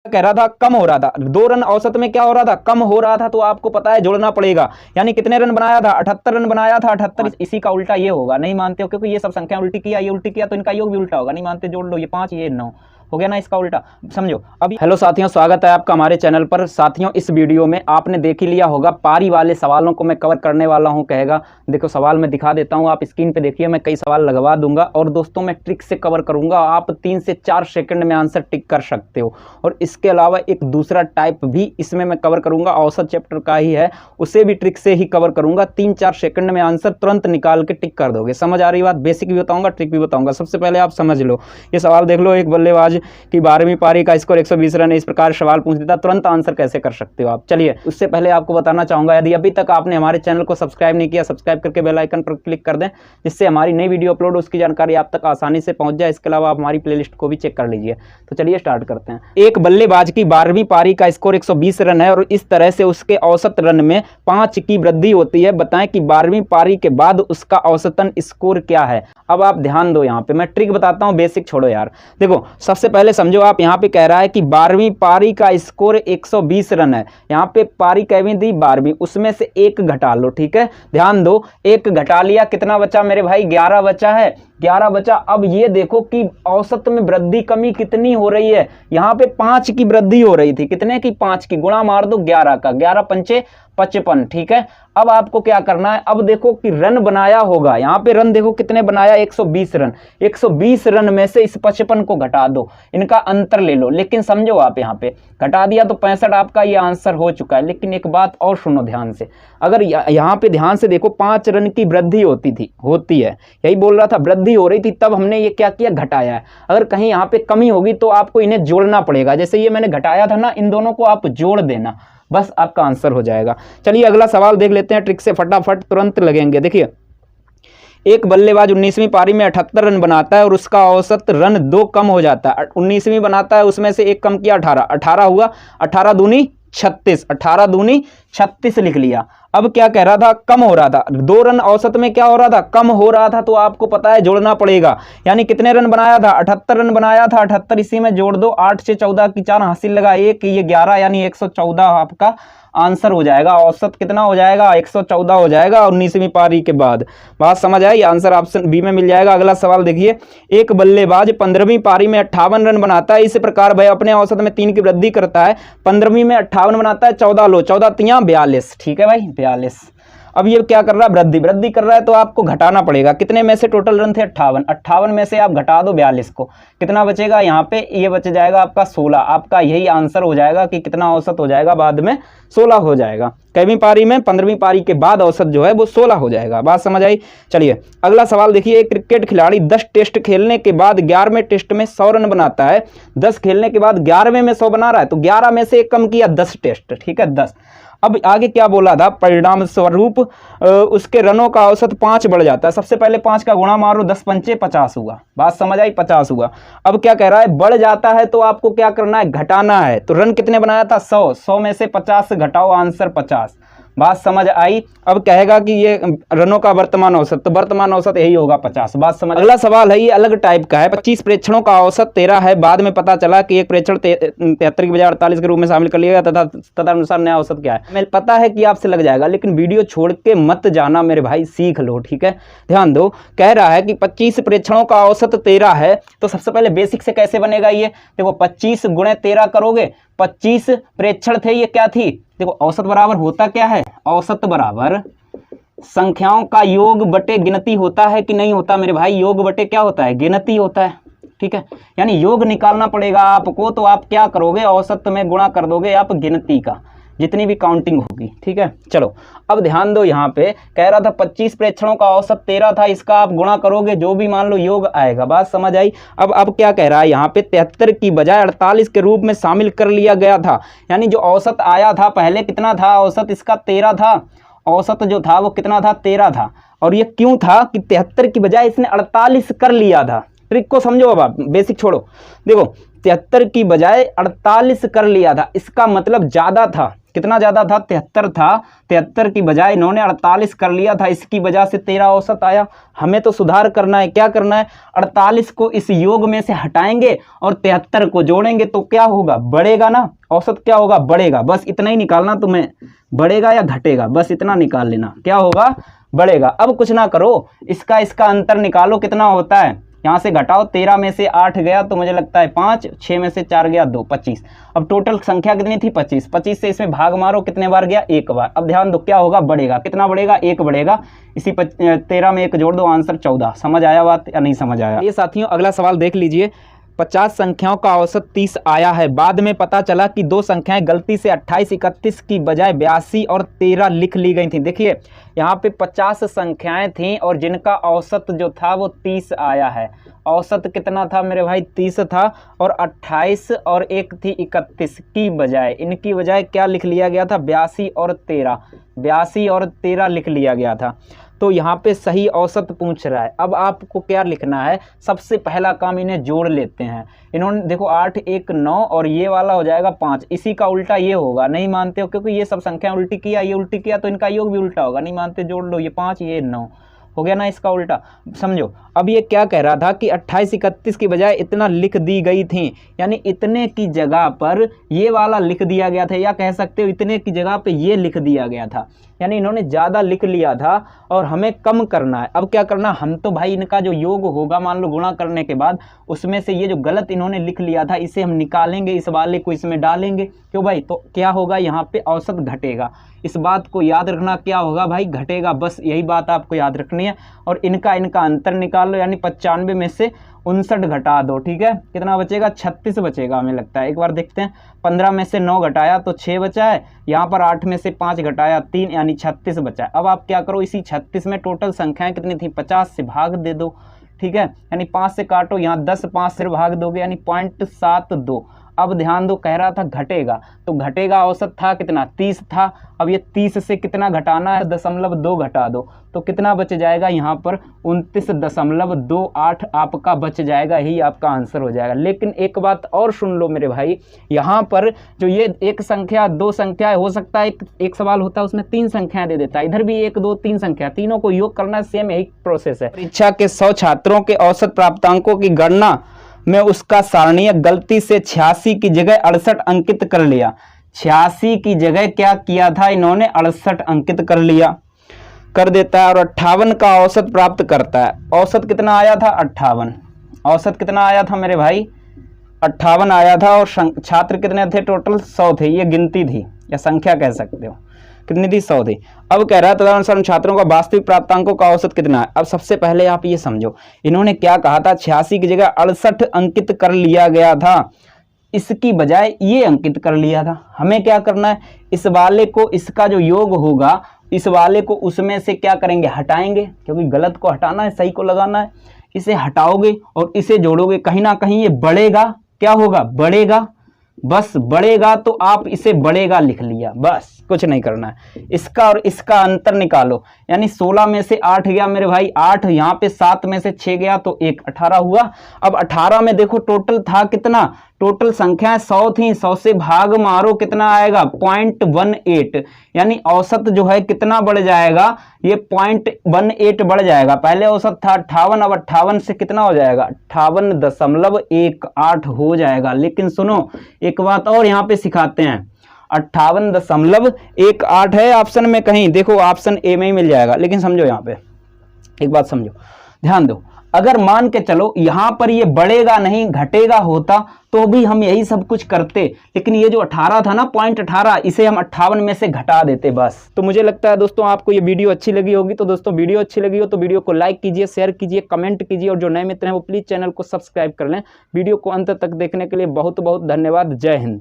कह रहा था कम हो रहा था, 2 रन औसत में क्या हो रहा था, कम हो रहा था। तो आपको पता है जोड़ना पड़ेगा, यानी कितने रन बनाया था, 78 रन बनाया था। 78 इसी का उल्टा ये होगा, नहीं मानते हो क्योंकि ये सब संख्या उल्टी किया, ये उल्टी किया तो इनका योग भी उल्टा होगा। नहीं मानते, जोड़ लो, ये 5 ये 9 हो गया ना, इसका उल्टा समझो। अभी हेलो साथियों, स्वागत है आपका हमारे चैनल पर। साथियों, इस वीडियो में आपने देख ही लिया होगा, पारी वाले सवालों को मैं कवर करने वाला हूं। कहेगा देखो सवाल मैं दिखा देता हूं, आप स्क्रीन पे देखिए, मैं कई सवाल लगवा दूंगा और दोस्तों मैं ट्रिक से कवर करूंगा। आप 3 से 4 सेकंड में आंसर टिक कर सकते हो। और इसके अलावा एक दूसरा टाइप भी इसमें मैं कवर करूंगा, औसत चैप्टर का ही है, उसे भी ट्रिक से ही कवर करूंगा। 3-4 सेकंड में आंसर तुरंत निकाल के टिक कर दोगे। समझ आ रही बात? बेसिक भी बताऊंगा, ट्रिक भी बताऊंगा। सबसे पहले आप समझ लो, ये सवाल देख लो, एक बल्लेबाज की 12वीं पारी का स्कोर 120 रन है, इस प्रकार सवाल पूछ देता, तुरंत आंसर कैसे कर सकते हो आप। चलिए, उससे पहले आपको बताना चाहूंगा, यदि अभी तक आपने हमारे चैनल को सब्सक्राइब नहीं किया, सब्सक्राइब करके बेल आइकन पर क्लिक कर दें, जिससे हमारी नई वीडियो अपलोड उसकी जानकारी आप तक आसानी से पहुंच जाए। इसके अलावा आप हमारी प्लेलिस्ट को भी चेक कर लीजिए। तो चलिए स्टार्ट करते हैं। एक बल्लेबाज की 12वीं पारी का स्कोर 120 रन है और इस तरह से उसके औसत रन में 5 की वृद्धि होती है। बताएं कि 12वीं पारी के बाद उसका औसतन स्कोर क्या है। अब आप ध्यान दो, यहाँ पे मैं ट्रिक बताता हूँ, बेसिक छोड़ो यार। देखो सबसे पहले समझो, आप यहाँ पे कह रहा है कि 12वीं पारी का स्कोर 120 रन है। यहाँ पे पारी कैवी दी 12वीं, उसमें से 1 घटा लो, ठीक है। ध्यान दो, 1 घटा लिया, कितना बचा मेरे भाई, 11 बचा है, 11 बचा। अब ये देखो कि औसत में वृद्धि कमी कितनी हो रही है। यहाँ पे 5 की वृद्धि हो रही थी, कितने की, 5 की, गुणा मार दो 11 का, 11 पंचे 55, ठीक है। अब आपको क्या करना है, अब देखो कि रन बनाया होगा, यहाँ पे रन देखो कितने बनाया, 120 रन। 120 रन में से इस 55 को घटा दो, इनका अंतर ले लो। लेकिन समझो, आप यहाँ पे घटा दिया तो 65 आपका ये आंसर हो चुका है। लेकिन एक बात और सुनो ध्यान से, अगर यहाँ पे ध्यान से देखो, 5 रन की वृद्धि होती है, यही बोल रहा था, वृद्धि हो रही थी, तब हमने ये क्या किया, घटाया है। अगर कहीं यहाँ पे कमी होगी तो आपको इन्हें जोड़ना पड़ेगा। जैसे ये मैंने घटाया था ना, इन दोनों को आप जोड़ देना, बस आपका आंसर हो जाएगा। चलिए अगला सवाल देख लेते हैं, ट्रिक से फटाफट तुरंत लगेंगे। देखिए, एक बल्लेबाज 19वीं पारी में 78 रन बनाता है और उसका औसत रन 2 कम हो जाता है। 19वीं बनाता है, उसमें से 1 कम किया, 18 हुआ, 18 दूनी 36, 18 दूनी 36 लिख लिया। अब क्या कह रहा था, कम हो रहा था, 2 रन औसत में क्या हो रहा था, कम हो रहा था। तो आपको पता है जोड़ना पड़ेगा, यानी कितने रन बनाया था, 78 रन बनाया था। 78 इसी में जोड़ दो, 8 से 14 की 4 हासिल लगा 1, ये 11, यानी 114 आपका आंसर हो जाएगा। औसत कितना हो जाएगा, 114 हो जाएगा 19वीं पारी के बाद। बात समझ आई? आंसर ऑप्शन बी में मिल जाएगा। अगला सवाल देखिए, एक बल्लेबाज 15वीं पारी में 58 रन बनाता है, इस प्रकार वह अपने औसत में 3 की वृद्धि करता है। 15वीं में 58 बनाता है, 14 लो, 14 तियां 42, ठीक है भाई, 42। अब ये क्या कर रहा है, वृद्धि कर रहा है, तो आपको घटाना पड़ेगा। कितने में से टोटल रन थे, 58, 58 में से आप घटा दो 42 को, कितना बचेगा, यहाँ पे ये बच जाएगा आपका 16। आपका यही आंसर हो जाएगा कि कितना औसत हो जाएगा, बाद में 16 हो जाएगा। कैवीं पारी में, 15वीं पारी के बाद औसत जो है वो 16 हो जाएगा। बात समझ आई? चलिए अगला सवाल देखिए, एक क्रिकेट खिलाड़ी 10 टेस्ट खेलने के बाद 11वें टेस्ट में 100 रन बनाता है। 10 खेलने के बाद 11वें में 100 बना रहा है, तो 11 में से 1 कम किया, 10 टेस्ट, ठीक है, 10। अब आगे क्या बोला था, परिणाम स्वरूप उसके रनों का औसत 5 बढ़ जाता है। सबसे पहले 5 का गुणा मारो, 10 पंचे 50 हुआ। बात समझ आई? 50 हुआ। अब क्या कह रहा है, बढ़ जाता है तो आपको क्या करना है, घटाना है। तो रन कितने बनाया था, 100, 100 में से 50 घटाओ, आंसर 50। बात समझ आई? अब कहेगा कि ये रनों का वर्तमान औसत, तो वर्तमान औसत यही होगा 50। बात समझ। अगला सवाल है, ये अलग टाइप का है। 25 प्रेक्षणों का औसत 13 है, बाद में पता चला कि एक प्रेक्षण 73 की बजाय 48 के रूप में शामिल कर लिया गया, तदनुसार नया औसत क्या है। मैं पता है कि आपसे लग जाएगा, लेकिन वीडियो छोड़ के मत जाना मेरे भाई, सीख लो, ठीक है। ध्यान दो, कह रहा है कि 25 प्रेक्षणों का औसत 13 है, तो सबसे पहले बेसिक से कैसे बनेगा ये, देखो 25 गुणे 13 करोगे, 25 प्रेक्षण थे, ये क्या थी, देखो औसत बराबर होता क्या है, औसत बराबर संख्याओं का योग बटे गिनती होता है कि नहीं होता मेरे भाई, योग बटे क्या होता है, गिनती होता है, ठीक है। यानी योग निकालना पड़ेगा आपको, तो आप क्या करोगे, औसत में गुणा कर दोगे आप गिनती का, जितनी भी काउंटिंग होगी, ठीक है। चलो अब ध्यान दो, यहाँ पे कह रहा था 25 प्रेक्षणों का औसत 13 था, इसका आप गुणा करोगे, जो भी मान लो योग आएगा। बात समझ आई? अब क्या कह रहा है, यहाँ पे 73 की बजाय 48 के रूप में शामिल कर लिया गया था। यानी जो औसत आया था पहले कितना था, औसत इसका 13 था, औसत जो था वो कितना था, 13 था। और ये क्यों था कि 73 की बजाय इसने 48 कर लिया था। ट्रिक को समझो, अब आप बेसिक छोड़ो। देखो 73 की बजाय 48 कर लिया था। इसका मतलब ज़्यादा था, कितना ज़्यादा था, 73 था, 73 की बजाय इन्होंने 48 कर लिया था, इसकी वजह से 13 औसत आया। हमें तो सुधार करना है, क्या करना है, 48 को इस योग में से हटाएंगे और 73 को जोड़ेंगे तो क्या होगा, बढ़ेगा ना, औसत क्या होगा, बढ़ेगा। बस इतना ही निकालना तुम्हें, बढ़ेगा या घटेगा, बस इतना निकाल लेना, क्या होगा, बढ़ेगा। अब कुछ ना करो, इसका अंतर निकालो कितना होता है, यहाँ से घटाओ, 13 में से 8 गया तो मुझे लगता है 5, 6 में से 4 गया 2, 25। अब टोटल संख्या कितनी थी, 25। 25 से इसमें भाग मारो, कितने बार गया, एक बार। अब ध्यान दो क्या होगा, बढ़ेगा, कितना बढ़ेगा, 1 बढ़ेगा। इसी 13 में 1 जोड़ दो, आंसर 14। समझ आया बात या नहीं समझ आया? ये साथियों अगला सवाल देख लीजिए। 50 संख्याओं का औसत 30 आया है। बाद में पता चला कि 2 संख्याएं गलती से 28, 31 की बजाय 82 और 13 लिख ली गई थी। देखिए यहाँ पे 50 संख्याएं थीं और जिनका औसत जो था वो 30 आया है। औसत कितना था मेरे भाई, 30 था, और 28 और एक थी 31 की बजाय, इनकी बजाय क्या लिख लिया गया था, 82 और 13, 82 और 13 लिख लिया गया था। तो यहाँ पे सही औसत पूछ रहा है। अब आपको क्या लिखना है, सबसे पहला काम इन्हें जोड़ लेते हैं। इन्होंने देखो 8, 1, 9 और ये वाला हो जाएगा 5। इसी का उल्टा ये होगा, नहीं मानते हो क्योंकि ये सब संख्या उल्टी किया, ये उल्टी किया तो इनका योग भी उल्टा होगा, नहीं मानते, जोड़ लो, ये 5 ये 9 हो गया ना, इसका उल्टा। समझो अब ये क्या कह रहा था कि 28, 31 की बजाय इतना लिख दी गई थी, यानी इतने की जगह पर ये वाला लिख दिया गया था, या कह सकते हो इतने की जगह पे ये लिख दिया गया था, यानी इन्होंने ज़्यादा लिख लिया था और हमें कम करना है। अब क्या करना, हम तो भाई इनका जो योग होगा मान लो गुणा करने के बाद, उसमें से ये जो गलत इन्होंने लिख लिया था इसे हम निकालेंगे, इस वाले को इसमें डालेंगे, क्यों भाई, तो क्या होगा, यहाँ पे औसत घटेगा। इस बात को याद रखना, क्या होगा भाई, घटेगा, बस यही बात आपको याद रखनी है। और इनका अंतर निकाल लो, यानी 95 में से 59 घटा दो, ठीक है, कितना बचेगा, 36 बचेगा हमें लगता है। एक बार देखते हैं, 15 में से 9 घटाया तो 6 बचा है, यहाँ पर 8 में से 5 घटाया 3, यानी 36 बचा है। अब आप क्या करो, इसी 36 में टोटल संख्याएं कितनी थी, 50 से भाग दे दो, ठीक है, यानी 5 से काटो, यहाँ 10, 5 से भाग दोगे, यानी 0.72। अब ध्यान दो, कह रहा था घटेगा, तो घटेगा, औसत था कितना, 30 था। अब ये 30 से कितना घटाना है, 0.2 घटा दो, तो कितना बच जाएगा यहाँ पर, 29.28 आपका बच जाएगा, यही आपका आंसर हो जाएगा। लेकिन एक बात और सुन लो मेरे भाई, यहाँ पर जो ये एक संख्या 2 संख्या हो सकता है, एक सवाल होता है उसमें 3 संख्याएं दे देता है, इधर भी 1, 2, 3 संख्या, तीनों को योग करना है, सेम यही प्रोसेस है। परीक्षा के 100 छात्रों के औसत प्राप्तांकों की गणना में उसका सारणीय गलती से 86 की जगह 68 अंकित कर लिया। 86 की जगह क्या किया था इन्होंने, 68 अंकित कर लिया, कर देता है, और 58 का औसत प्राप्त करता है। औसत कितना आया था, 58। औसत कितना आया था मेरे भाई, 58 आया था, और छात्र कितने थे, टोटल 100 थे, ये गिनती थी या संख्या कह सकते हो, कितनी थी, 100 थी। अब कह रहा है तदनुसार छात्रों का वास्तविक प्राप्तांकों का औसत कितना है। अब सबसे पहले आप ये समझो, इन्होंने क्या कहा था, 86 की जगह 68 अंकित कर लिया गया था, इसकी बजाय ये अंकित कर लिया था। हमें क्या करना है, इस वाले को, इसका जो योग होगा इस वाले को उसमें से क्या करेंगे, हटाएंगे, क्योंकि गलत को हटाना है, सही को लगाना है। इसे हटाओगे और इसे जोड़ोगे, कहीं ना कहीं ये बढ़ेगा, क्या होगा, बढ़ेगा, बस बढ़ेगा, तो आप इसे बढ़ेगा लिख लिया, बस कुछ नहीं करना है। इसका और इसका अंतर निकालो, यानी 16 में से 8 गया मेरे भाई 8, यहाँ पे 7 में से 6 गया तो 1, 18 हुआ। अब 18 में देखो टोटल था कितना, टोटल संख्या 100 थी, 100 से भाग मारो, कितना आएगा, 0.18, यानी औसत जो है कितना बढ़ जाएगा, ये 0.18 बढ़ जाएगा। पहले औसत था 58, अब 58 से कितना हो जाएगा, 58.18 हो जाएगा। लेकिन सुनो एक बात और यहाँ पे सिखाते हैं, 58.18 है ऑप्शन में, कहीं देखो ऑप्शन ए में ही मिल जाएगा। लेकिन समझो यहाँ पे एक बात समझो, ध्यान दो, अगर मान के चलो यहाँ पर ये बढ़ेगा नहीं घटेगा होता तो भी हम यही सब कुछ करते, लेकिन ये जो 18 था ना 0.18, इसे हम 58 में से घटा देते बस। तो मुझे लगता है दोस्तों आपको ये वीडियो अच्छी लगी होगी। तो दोस्तों वीडियो अच्छी लगी हो तो वीडियो को लाइक कीजिए, शेयर कीजिए, कमेंट कीजिए, और जो नए मित्र हैं वो प्लीज़ चैनल को सब्सक्राइब कर लें। वीडियो को अंत तक देखने के लिए बहुत बहुत धन्यवाद। जय हिंद।